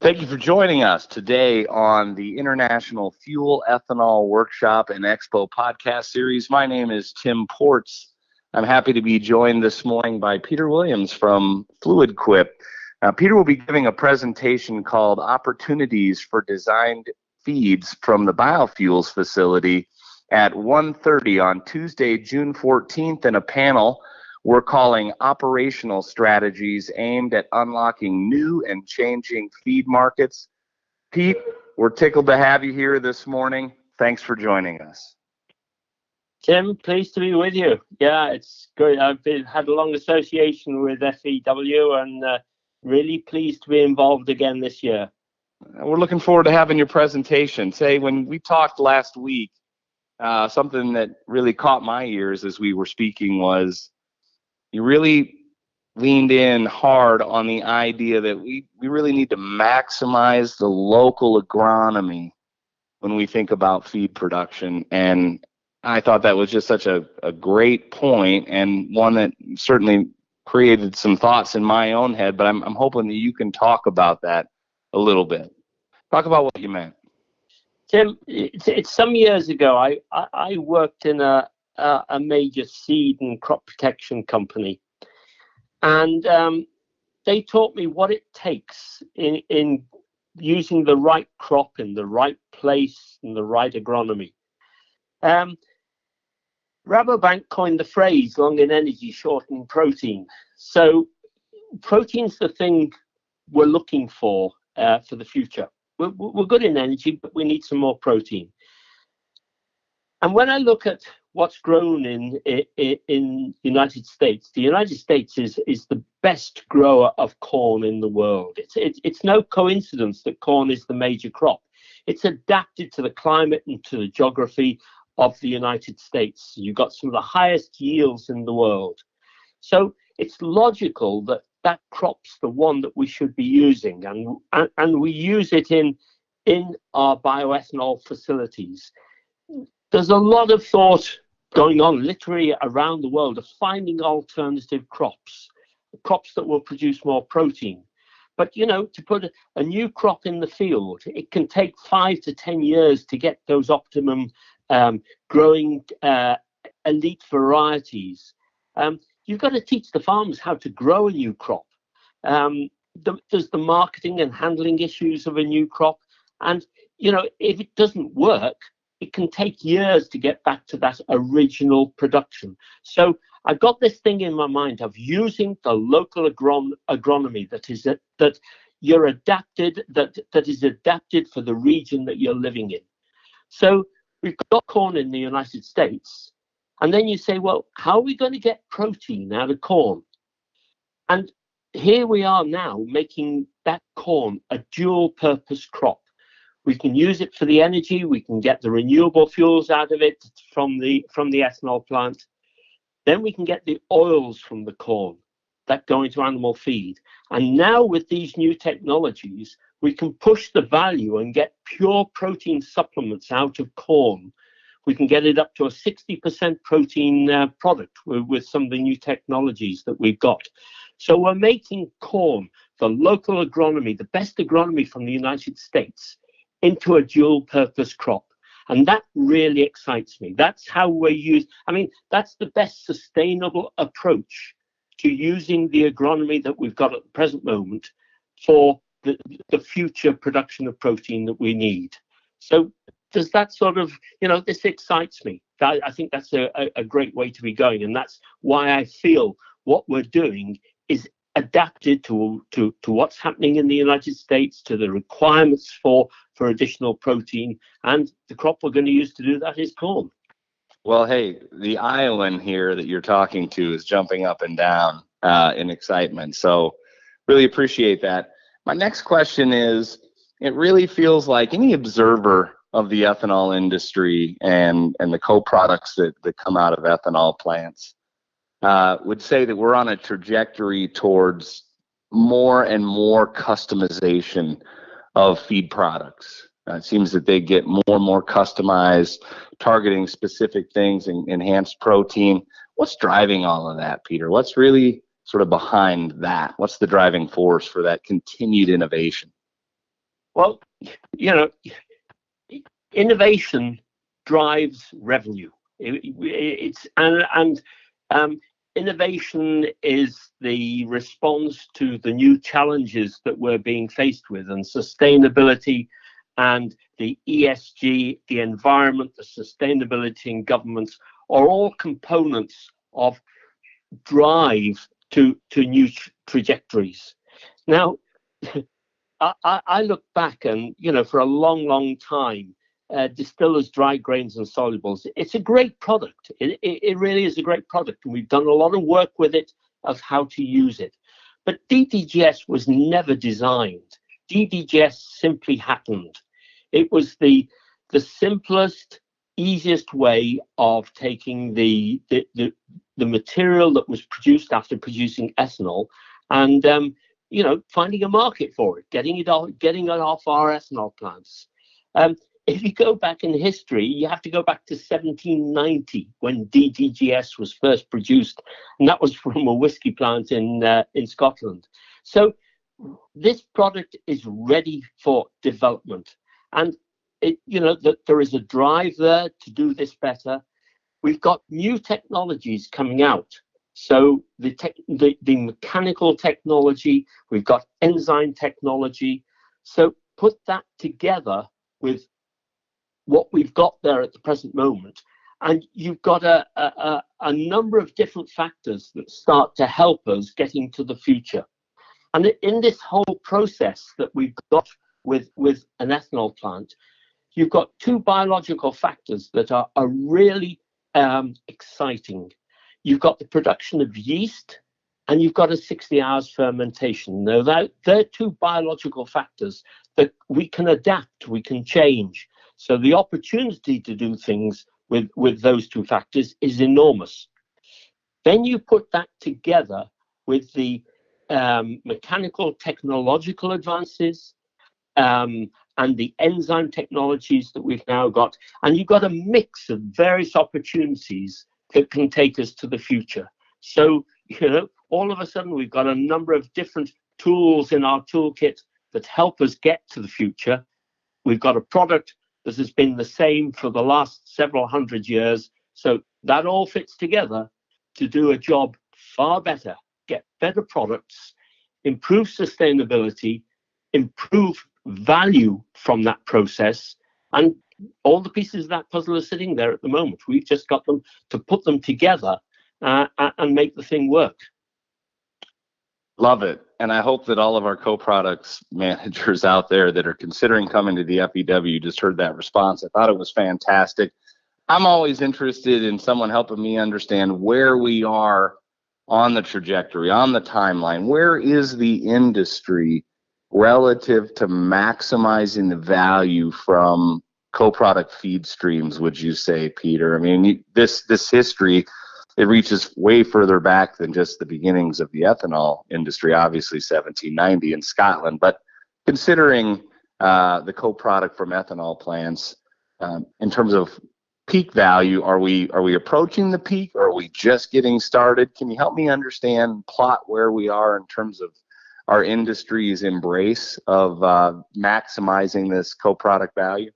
Thank you for joining us today on the International Fuel Ethanol Workshop and Expo podcast series. My name is Tim Ports. I'm happy to be joined this morning by Peter Williams from Fluid Quip. Peter will be giving a presentation called Opportunities for Designed Feeds from the Biofuels Facility at 1:30 on Tuesday, June 14th, in a panel we're calling Operational Strategies Aimed at Unlocking New and Changing Feed Markets. Pete, we're tickled to have you here this morning. Thanks for joining us. Tim, pleased to be with you. Yeah, it's good. I've had a long association with FEW and really pleased to be involved again this year. We're looking forward to having your presentation. Say, when we talked last week, something that really caught my ears as we were speaking was you really leaned in hard on the idea that we really need to maximize the local agronomy when we think about feed production. And I thought that was just such a great point, and one that certainly created some thoughts in my own head, but I'm hoping that you can talk about that a little bit. Talk about what you meant. Tim, it's some years ago, I worked in a major seed and crop protection company, and they taught me what it takes in using the right crop in the right place and the right agronomy. Rabobank coined the phrase long in energy, short in protein. So protein's the thing we're looking for the future. We're good in energy, but we need some more protein. And when I look at what's grown in the United States, the United States is the best grower of corn in the world. It's no coincidence that corn is the major crop. It's adapted to the climate and to the geography of the United States. You've got some of the highest yields in the world. So it's logical that that crop's the one that we should be using, and we use it in our bioethanol facilities. There's a lot of thought going on literally around the world of finding alternative crops that will produce more protein. But, you know, to put a new crop in the field, it can take 5 to 10 years to get those optimum growing elite varieties. You've got to teach the farmers how to grow a new crop. There's the marketing and handling issues of a new crop. And, you know, if it doesn't work, it can take years to get back to that original production. So I've got this thing in my mind of using the local agronomy that is that is adapted for the region that you're living in. So we've got corn in the United States, and then you say, well, how are we going to get protein out of corn? And here we are now making that corn a dual purpose crop. We can use it for the energy. We can get the renewable fuels out of it from the ethanol plant. Then we can get the oils from the corn that go into animal feed. And now with these new technologies, we can push the value and get pure protein supplements out of corn. We can get it up to a 60% protein product with some of the new technologies that we've got. So we're making corn, the local agronomy, the best agronomy from the United States, into a dual purpose crop. And that really excites me. That's how that's the best sustainable approach to using the agronomy that we've got at the present moment for the future production of protein that we need. So does that sort of, this excites me. I think that's a great way to be going. And that's why I feel what we're doing is adapted to what's happening in the United States, to the requirements for additional protein, and the crop we're going to use to do that is corn. Well, hey, the Iowan here that you're talking to is jumping up and down in excitement. So really appreciate that. My next question is, it really feels like any observer of the ethanol industry and the co-products that come out of ethanol plants would say that we're on a trajectory towards more and more customization of feed products. It seems that they get more and more customized, targeting specific things and enhanced protein. What's driving all of that, Peter? What's really sort of behind that? What's the driving force for that continued innovation? Well, you know, innovation drives revenue. Innovation is the response to the new challenges that we're being faced with, and sustainability and the ESG, the environment, the sustainability in governments are all components of drive to new trajectories. Now, I look back and, for a long time, distillers, dry grains and solubles, it's a great product. It really is a great product. And we've done a lot of work with it of how to use it. But DDGS was never designed. DDGS simply happened. It was the simplest, easiest way of taking the material that was produced after producing ethanol and finding a market for it, getting it off our ethanol plants. If you go back in history, you have to go back to 1790 when DDGS was first produced, and that was from a whiskey plant in Scotland. So this product is ready for development, and that there is a drive there to do this better. We've got new technologies coming out. So the mechanical technology, we've got enzyme technology. So put that together with what we've got there at the present moment, and you've got a number of different factors that start to help us getting to the future. And in this whole process that we've got with an ethanol plant, you've got two biological factors that are really exciting. You've got the production of yeast, and you've got a 60 hours fermentation. Now, they're two biological factors that we can adapt, we can change. So the opportunity to do things with those two factors is enormous. Then you put that together with the mechanical technological advances and the enzyme technologies that we've now got, and you've got a mix of various opportunities that can take us to the future. So, all of a sudden we've got a number of different tools in our toolkit that help us get to the future. We've got a product that has been the same for the last several hundred years. So that all fits together to do a job far better, get better products, improve sustainability, improve value from that process, and all the pieces of that puzzle are sitting there at the moment. We've just got them to put them together and make the thing work. Love it. And I hope that all of our co-products managers out there that are considering coming to the FEW just heard that response. I thought it was fantastic. I'm always interested in someone helping me understand where we are on the trajectory, on the timeline. Where is the industry relative to maximizing the value from co-product feed streams, would you say, Peter? I mean, this history, it reaches way further back than just the beginnings of the ethanol industry, obviously 1790 in Scotland. But considering the co-product from ethanol plants, in terms of peak value, are we approaching the peak, or are we just getting started? Can you help me understand, plot where we are in terms of our industry's embrace of maximizing this co-product value?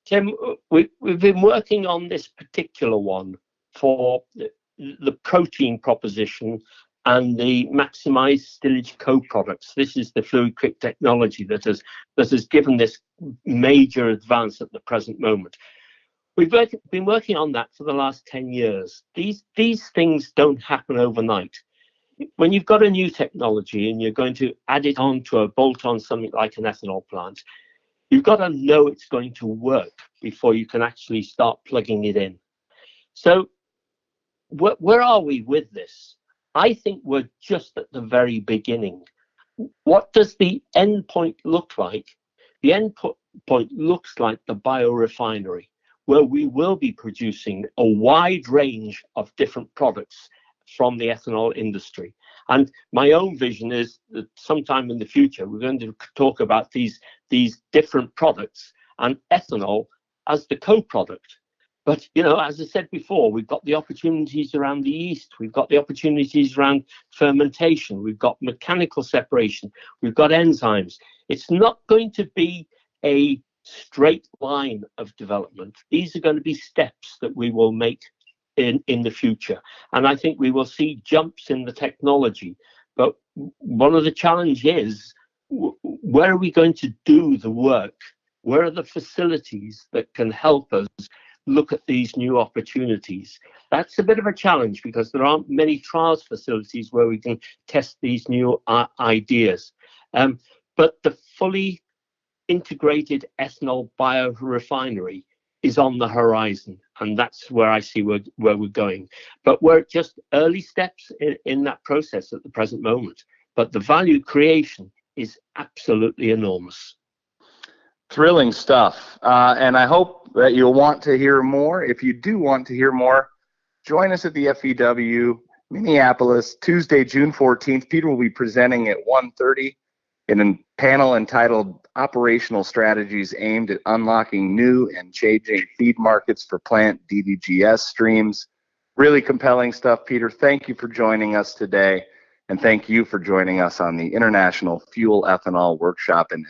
Tim, we've been working on this particular one for the protein proposition and the maximized stillage co-products. This is the fluid Quip technology that has given this major advance at the present moment. We've been working on that for the last 10 years. These things don't happen overnight. When you've got a new technology and you're going to add it on to a bolt-on something like an ethanol plant, you've got to know it's going to work before you can actually start plugging it in. So where are we with this? I think we're just at the very beginning. What does the end point look like? The end point looks like the biorefinery, where we will be producing a wide range of different products from the ethanol industry. And my own vision is that sometime in the future, we're going to talk about these different products and ethanol as the co-product. But, as I said before, we've got the opportunities around the yeast. We've got the opportunities around fermentation. We've got mechanical separation. We've got enzymes. It's not going to be a straight line of development. These are going to be steps that we will make in the future. And I think we will see jumps in the technology. But one of the challenges is, where are we going to do the work? Where are the facilities that can help us look at these new opportunities? That's a bit of a challenge because there aren't many trials facilities where we can test these new ideas. But the fully integrated ethanol biorefinery is on the horizon, and that's where I see where we're going. But we're at just early steps in that process at the present moment. But the value creation is absolutely enormous. Thrilling stuff. And I hope that you'll want to hear more. If you do want to hear more, join us at the FEW Minneapolis, Tuesday, June 14th. Peter will be presenting at 1:30 in a panel entitled Operational Strategies Aimed at Unlocking New and Changing Feed Markets for Plant DDGS Streams. Really compelling stuff, Peter. Thank you for joining us today. And thank you for joining us on the International Fuel Ethanol Workshop and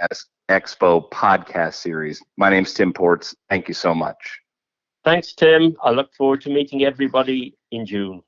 Expo podcast series. My name's Tim Ports. Thank you so much. Thanks, Tim. I look forward to meeting everybody in June.